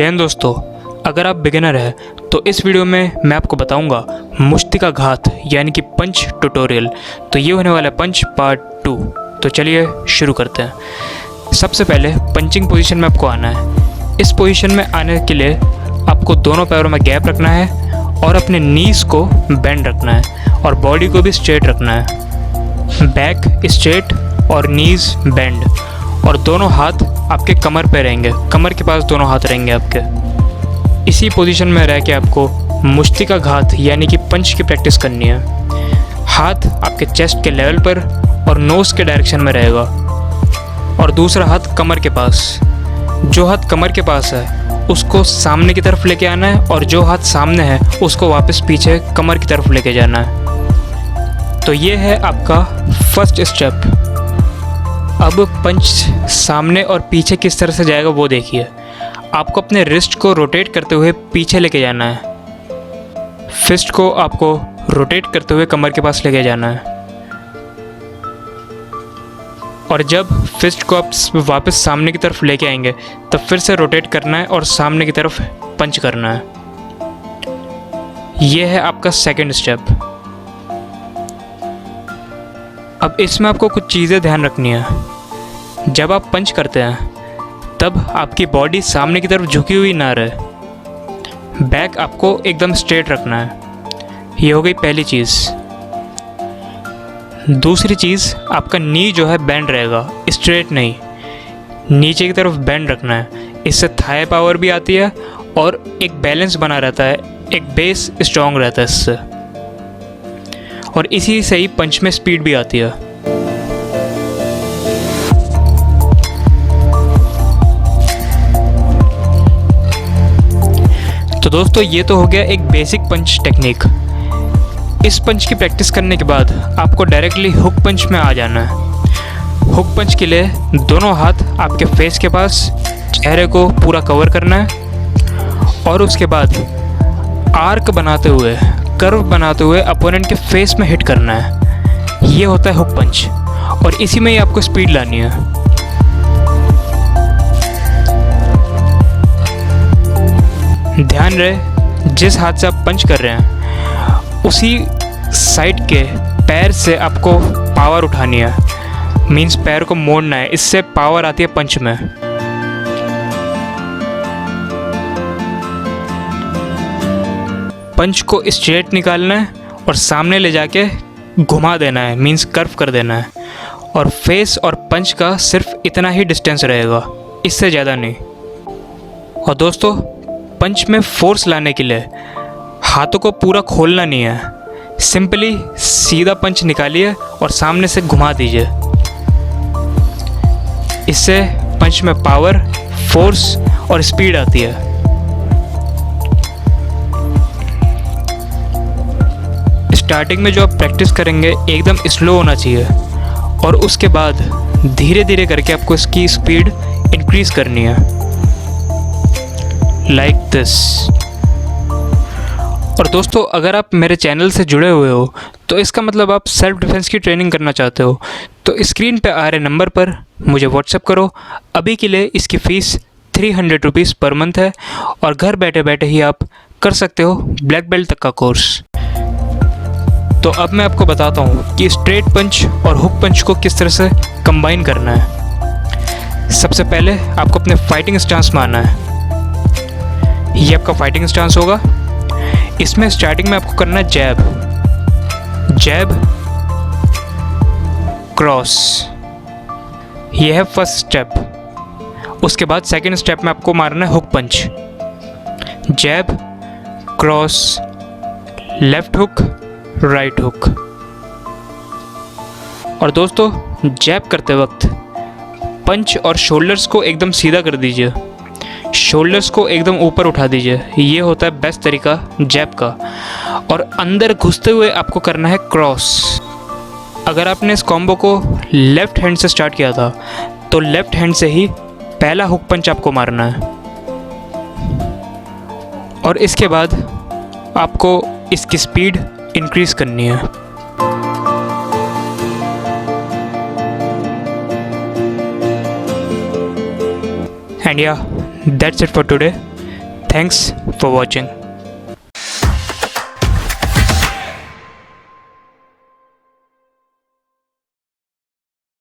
जय हिंद दोस्तों, अगर आप बिगिनर हैं तो इस वीडियो में मैं आपको बताऊंगा मुष्टि का घात यानी कि पंच ट्यूटोरियल। तो ये होने वाला है पंच पार्ट 2। तो चलिए शुरू करते हैं। सबसे पहले पंचिंग पोजीशन में आपको आना है। इस पोजीशन में आने के लिए आपको दोनों पैरों में गैप रखना है और अपने नीज को बेंड रखना है और बॉडी को भी स्ट्रेट रखना है। बैक स्ट्रेट और नीज बेंड, और दोनों हाथ आपके कमर पे रहेंगे, कमर के पास दोनों हाथ रहेंगे आपके। इसी पोजीशन में रह के आपको मुष्टि का घात यानी कि पंच की प्रैक्टिस करनी है। हाथ आपके चेस्ट के लेवल पर और नोज़ के डायरेक्शन में रहेगा और दूसरा हाथ कमर के पास। जो हाथ कमर के पास है उसको सामने की तरफ लेके आना है और जो हाथ सामने है उसको वापस पीछे कमर की तरफ लेके जाना है। तो ये है आपका फर्स्ट स्टेप। अब पंच सामने और पीछे किस तरह से जाएगा वो देखिए। आपको अपने रिस्ट को रोटेट करते हुए पीछे लेके जाना है। फिस्ट को आपको रोटेट करते हुए कमर के पास लेके जाना है और जब फिस्ट को आप वापस सामने की तरफ लेके आएंगे तब फिर से रोटेट करना है और सामने की तरफ पंच करना है। ये है आपका सेकंड स्टेप। अब इसमें आपको कुछ चीज़ें ध्यान रखनी है। जब आप पंच करते हैं तब आपकी बॉडी सामने की तरफ झुकी हुई ना रहे। बैक आपको एकदम स्ट्रेट रखना है। ये हो गई पहली चीज़। दूसरी चीज़, आपका नी जो है बेंड रहेगा, स्ट्रेट नहीं, नीचे की तरफ बेंड रखना है। इससे थाई पावर भी आती है और एक बैलेंस बना रहता है, एक बेस स्ट्रॉन्ग रहता है इससे, और इसी से ही पंच में स्पीड भी आती है। तो दोस्तों ये तो हो गया एक बेसिक पंच टेक्निक। इस पंच की प्रैक्टिस करने के बाद आपको डायरेक्टली हुक पंच में आ जाना है। हुक पंच के लिए दोनों हाथ आपके फेस के पास, चेहरे को पूरा कवर करना है और उसके बाद आर्क बनाते हुए, कर्व बनाते हुए अपोनेंट के फेस में हिट करना है। ये होता है हुक पंच और इसी में ही आपको स्पीड लानी है। ध्यान रहे जिस हाथ से आप पंच कर रहे हैं उसी साइड के पैर से आपको पावर उठानी है, मीन्स पैर को मोड़ना है। इससे पावर आती है पंच में। पंच को स्ट्रेट निकालना है और सामने ले जाके घुमा देना है, मीन्स कर्व कर देना है, और फेस और पंच का सिर्फ इतना ही डिस्टेंस रहेगा, इससे ज़्यादा नहीं। और दोस्तों पंच में फोर्स लाने के लिए हाथों को पूरा खोलना नहीं है, सिंपली सीधा पंच निकालिए और सामने से घुमा दीजिए। इससे पंच में पावर, फोर्स और स्पीड आती है। स्टार्टिंग में जो आप प्रैक्टिस करेंगे एकदम स्लो होना चाहिए और उसके बाद धीरे धीरे करके आपको इसकी स्पीड इंक्रीज करनी है, लाइक दिस। और दोस्तों अगर आप मेरे चैनल से जुड़े हुए हो तो इसका मतलब आप सेल्फ डिफेंस की ट्रेनिंग करना चाहते हो, तो स्क्रीन पे आ रहे नंबर पर मुझे व्हाट्सएप करो। अभी के लिए इसकी फ़ीस 300 रुपीज़ पर मंथ है और घर बैठे बैठे ही आप कर सकते हो ब्लैक बेल्ट तक का कोर्स। तो अब मैं आपको बताता हूँ कि स्ट्रेट पंच और हुक पंच को किस तरह से कंबाइन करना है। सबसे पहले आपको अपने फाइटिंग स्टांस में आना है। ये आपका फाइटिंग स्टांस होगा। इसमें स्टार्टिंग में आपको करना है जैब, जैब, क्रॉस। ये है फर्स्ट स्टेप। उसके बाद सेकंड स्टेप में आपको मारना है hook punch, jab, cross, left hook, right hook. और दोस्तों जैब करते वक्त पंच और शोल्डर्स को एकदम सीधा कर दीजिए, शोल्डर्स को एकदम ऊपर उठा दीजिए। ये होता है बेस्ट तरीका जैब का। और अंदर घुसते हुए आपको करना है क्रॉस। अगर आपने इस कॉम्बो को लेफ्ट हैंड से स्टार्ट किया था तो लेफ्ट हैंड से ही पहला हुक पंच आपको मारना है और इसके बाद आपको इसकी स्पीड इंक्रीज करनी है। एंड या that's it for today. Thanks for watching.